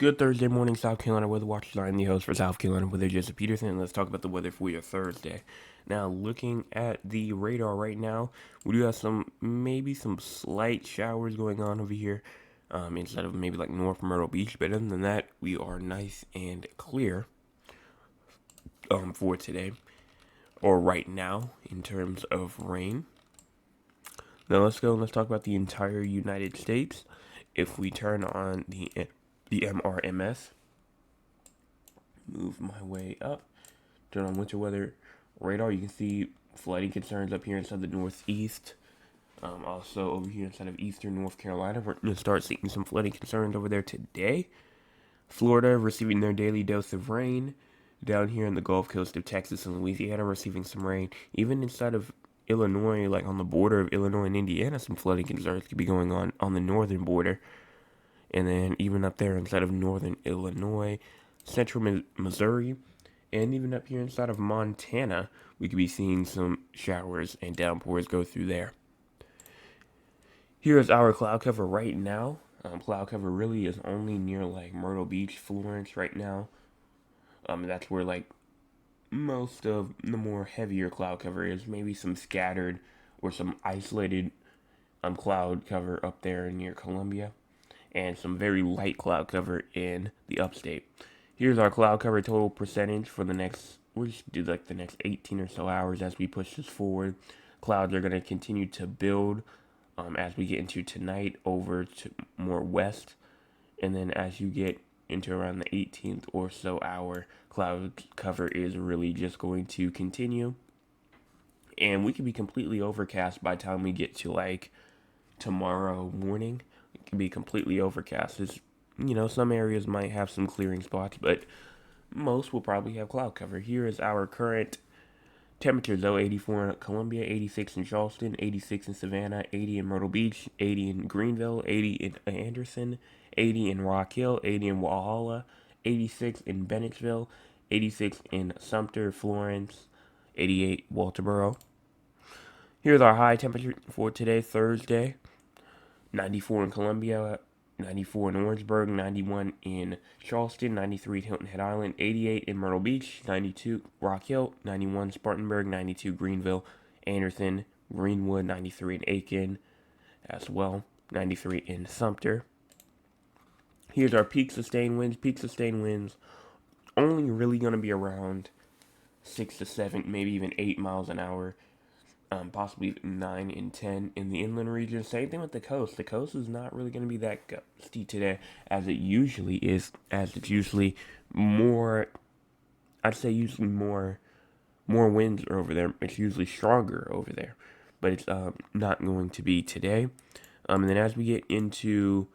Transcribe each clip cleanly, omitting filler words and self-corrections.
Good Thursday morning, South Carolina Weather Watch. I'm the host for South Carolina Weather, Jesse Peterson. Let's talk about the weather for your Thursday. Now, looking at the radar right now, we do have maybe some slight showers going on over here, instead of maybe like North Myrtle Beach. But other than that, we are nice and clear, for today or right now in terms of rain. Now let's go and let's talk about the entire United States. If we turn on the MRMS, move my way up, turn on winter weather radar, you can see flooding concerns up here inside the northeast. Also over here inside of eastern North Carolina, we're going to start seeing some flooding concerns over there today. Florida receiving their daily dose of rain. Down here in the Gulf Coast of Texas and Louisiana receiving some rain. Even inside of Illinois, like on the border of Illinois and Indiana, some flooding concerns could be going on the northern border. And then even up there inside of northern Illinois, central Missouri, and even up here inside of Montana, we could be seeing some showers and downpours go through there. Here is our cloud cover right now. Cloud cover really is only near like Myrtle Beach, Florence right now. That's where like most of the more heavier cloud cover is. Maybe some scattered or some isolated cloud cover up there near Columbia, and some very light cloud cover in the upstate. Here's our cloud cover total percentage for the next, we'll just do like the next 18 or so hours as we push this forward. Clouds are going to continue to build as we get into tonight over to more west. And then as you get into around the 18th or so hour, cloud cover is really just going to continue. And we could be completely overcast by the time we get to like tomorrow morning. It can be completely overcast. Some areas might have some clearing spots, but most will probably have cloud cover. Here is our current temperature, though: 84 in Columbia, 86 in Charleston, 86 in Savannah, 80 in Myrtle Beach, 80 in Greenville, 80 in Anderson, 80 in Rock Hill, 80 in Walhalla, 86 in Bennettsville, 86 in Sumter, Florence, 88 Walterboro. Here's our high temperature for today, Thursday: 94 in Columbia, 94 in Orangeburg, 91 in Charleston, 93 at Hilton Head Island, 88 in Myrtle Beach, 92 Rock Hill, 91 Spartanburg, 92 Greenville, Anderson, Greenwood, 93 in Aiken as well, 93 in Sumter. Here's our peak sustained winds. Peak sustained winds only really going to be around 6 to 7, maybe even 8 miles an hour. Possibly 9 and 10 in the inland region. Same thing with the coast. The coast is not really going to be that gusty today as it usually is, as it's usually more, I'd say usually more winds are over there. It's usually stronger over there, but it's not going to be today. And then as we get into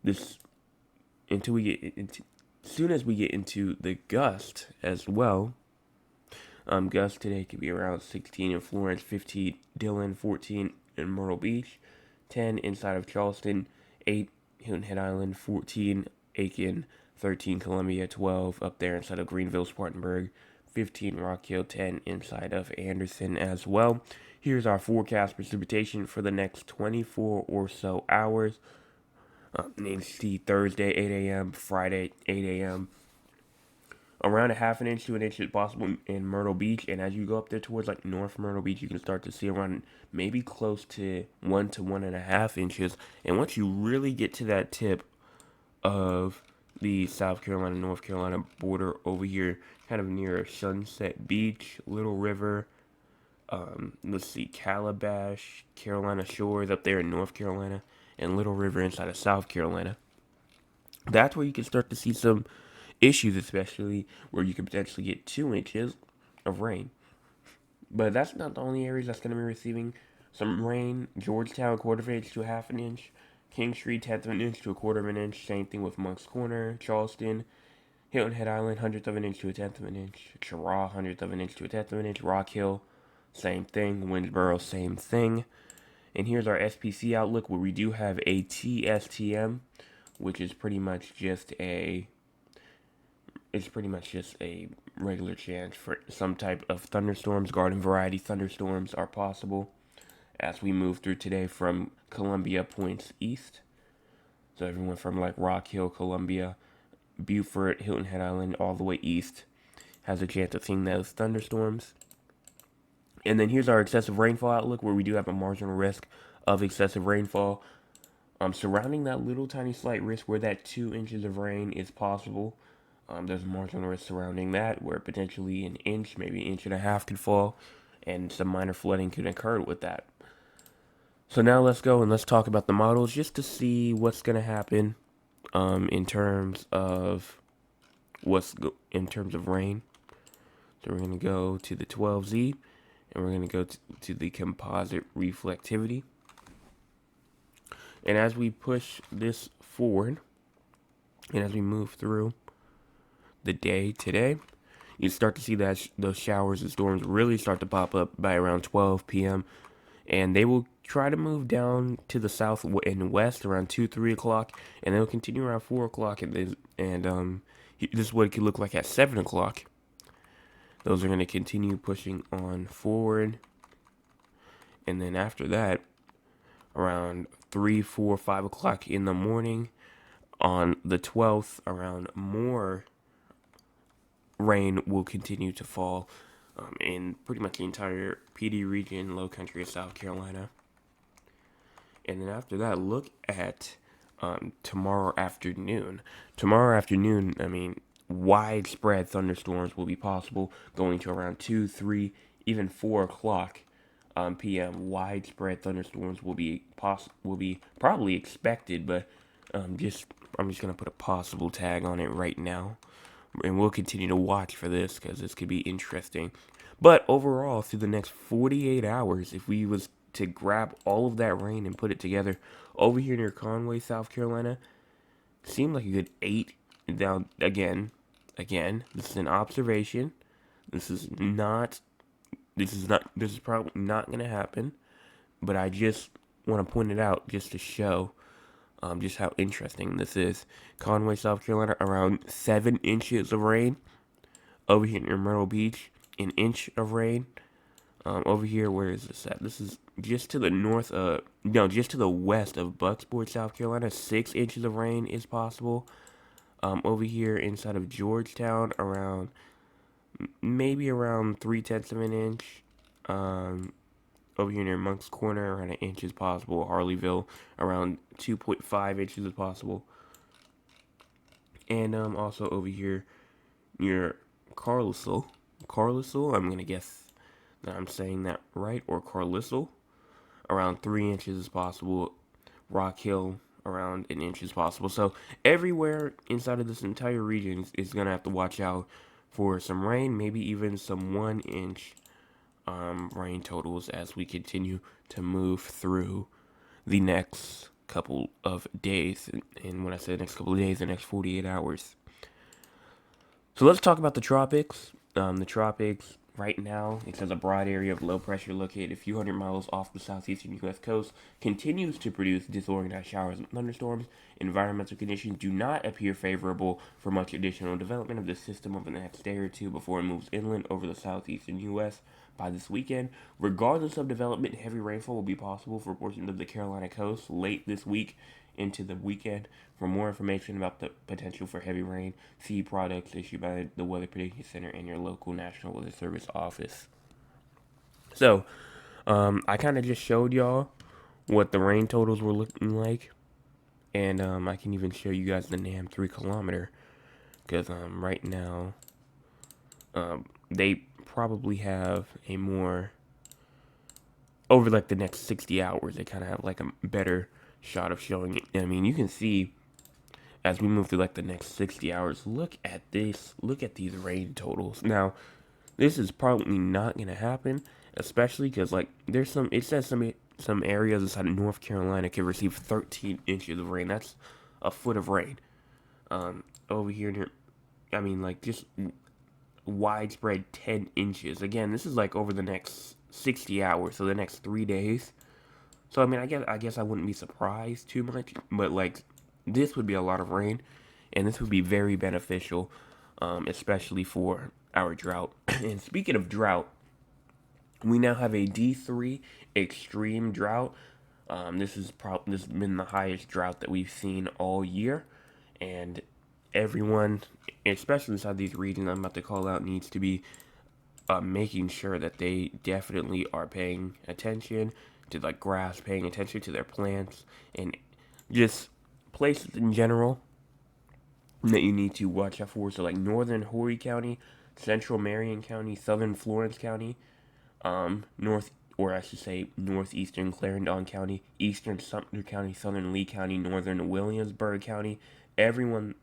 this, until we get into, as soon as we get into the gust as well, gusts today could be around 16 in Florence, 15 Dillon, 14 in Myrtle Beach, 10 inside of Charleston, 8 Hilton Head Island, 14 Aiken, 13 Columbia, 12 up there inside of Greenville, Spartanburg, 15 Rock Hill, 10 inside of Anderson as well. Here's our forecast precipitation for the next 24 or so hours. Thursday, 8 a.m., Friday, 8 a.m., around a half an inch to an inch is possible in Myrtle Beach, and as you go up there towards like North Myrtle Beach, you can start to see around maybe close to 1 to 1.5 inches. And once you really get to that tip of the South Carolina North Carolina border over here, kind of near Sunset Beach, Little River, let's see, Calabash, Carolina Shores up there in North Carolina, and Little River inside of South Carolina, that's where you can start to see some issues, especially where you could potentially get 2 inches of rain. But that's not the only areas that's going to be receiving some rain. Georgetown, 1/4 of an inch to a half an inch. King Street, 1/10 of an inch to a 1/4 of an inch. Same thing with Moncks Corner. Charleston, Hilton Head Island, 1/100 of an inch to a 1/10 of an inch. Cheraw, 1/100 of an inch to a 1/10 of an inch. Rock Hill, same thing. Winnsboro, same thing. And here's our SPC outlook, where we do have a TSTM, which is pretty much just a regular chance for some type of thunderstorms. Garden variety thunderstorms are possible as we move through today from Columbia points east. So everyone from like Rock Hill, Columbia, Beaufort, Hilton Head Island, all the way east has a chance of seeing those thunderstorms. And then here's our excessive rainfall outlook, where we do have a marginal risk of excessive rainfall. Surrounding that little tiny slight risk where that 2 inches of rain is possible. There's a marginal risk surrounding that where potentially an inch, maybe an inch and a half could fall, and some minor flooding could occur with that. So now let's go and let's talk about the models just to see what's going to happen in terms of in terms of rain. So we're going to go to the 12Z, and we're going to go to the composite reflectivity. And as we push this forward, and as we move through the day today, you start to see that those showers and storms really start to pop up by around 12 p.m. And they will try to move down to the south and west around 2, 3 o'clock, and they'll continue around 4 o'clock. And this is what it could look like at 7 o'clock. Those are going to continue pushing on forward. And then after that, around 3, 4, 5 o'clock in the morning on the 12th, around more rain will continue to fall in pretty much the entire PD region, low country of South Carolina. And then after that, look at tomorrow afternoon. Tomorrow afternoon, widespread thunderstorms will be possible going to around 2, 3, even 4 o'clock p.m. Widespread thunderstorms will be probably expected, but I'm just gonna put a possible tag on it right now, and we'll continue to watch for this because this could be interesting. But overall, through the next 48 hours, if we was to grab all of that rain and put it together over here near Conway, South Carolina, seemed like a good 8 down again. This is an observation. This is probably not going to happen, but I just want to point it out just to show just how interesting this is. Conway, South Carolina, around 7 inches of rain. Over here near Myrtle Beach, an inch of rain. Over here, where is this at? This is just to the just to the west of Bucksport, South Carolina. 6 inches of rain is possible. Over here inside of Georgetown, maybe around 3/10 of an inch. Over here near Monk's Corner, around an inch is possible. Harleyville, around 2.5 inches is possible. And also over here near Carlisle, I'm gonna guess that I'm saying that right, or Carlisle, around 3 inches is possible. Rock Hill, around an inch is possible. So everywhere inside of this entire region is gonna have to watch out for some rain, maybe even some 1 inch rain totals as we continue to move through the next couple of days. And when I say next couple of days, the next 48 hours. So let's talk about the tropics. The tropics right now, it says a broad area of low pressure located a few hundred miles off the southeastern U.S. coast continues to produce disorganized showers and thunderstorms. Environmental conditions do not appear favorable for much additional development of the system over the next day or two before it moves inland over the southeastern U.S. by this weekend. Regardless of development, heavy rainfall will be possible for portions of the Carolina coast late this week into the weekend. For more information about the potential for heavy rain, see products issued by the Weather Prediction Center and your local National Weather Service office. So, I kind of just showed y'all what the rain totals were looking like, and I can even show you guys the NAM 3 kilometer, because right now they probably have a more, over like the next 60 hours, they kind of have like a better shot of showing it. I mean, you can see as we move through like the next 60 hours, look at this, look at these rain totals. Now, this is probably not going to happen, especially because like it says some areas inside of North Carolina can receive 13 inches of rain. That's a foot of rain. Over here near, just widespread 10 inches. Again, this is like over the next 60 hours, so the next 3 days. So I guess I wouldn't be surprised too much, but like this would be a lot of rain, and this would be very beneficial, especially for our drought. And speaking of drought, we now have a D3 extreme drought. This has been the highest drought that we've seen all year, and everyone, especially inside these regions I'm about to call out, needs to be making sure that they definitely are paying attention to like grass, paying attention to their plants, and just places in general that you need to watch out for. So like northern Horry County, central Marion County, southern Florence County, north or I should say northeastern Clarendon County, eastern Sumter County, southern Lee County, northern Williamsburg County. Everyone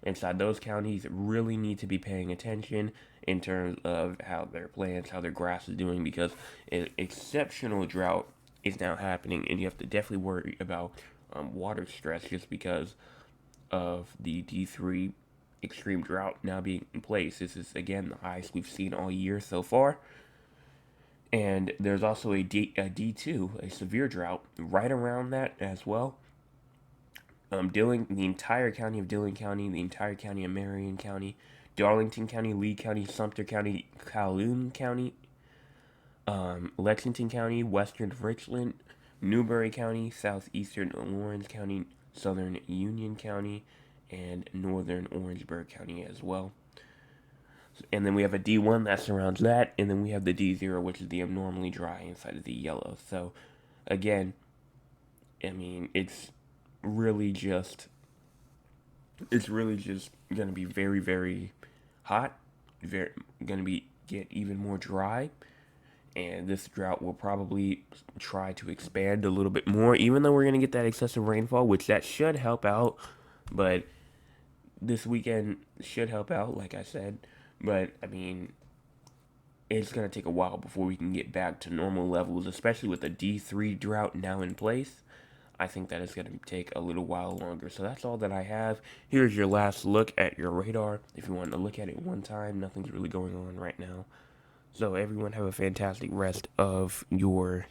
inside those counties really need to be paying attention in terms of how their plants, how their grass is doing, because an exceptional drought is now happening, and you have to definitely worry about water stress just because of the D3 extreme drought now being in place. This is again the highest we've seen all year so far. And there's also a D2, a severe drought, right around that as well. Dillon, the entire county of Dillon County, the entire county of Marion County, Darlington County, Lee County, Sumter County, Calhoun County, Lexington County, Western Richland, Newberry County, Southeastern Lawrence County, Southern Union County, and Northern Orangeburg County as well. And then we have a D1 that surrounds that, and then we have the D0, which is the abnormally dry inside of the yellow. So, again, I mean, it's really just gonna be very, very hot, very gonna be get even more dry, and this drought will probably try to expand a little bit more, even though we're gonna get that excessive rainfall, which that should help out, but this weekend should help out, like I said. But, I mean, it's going to take a while before we can get back to normal levels, especially with the D3 drought now in place. I think that it's going to take a little while longer. So that's all that I have. Here's your last look at your radar. If you want to look at it one time, nothing's really going on right now. So everyone have a fantastic rest of your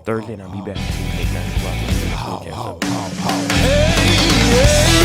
Thursday, and I'll be back at 8, 9 o'clock. Hey,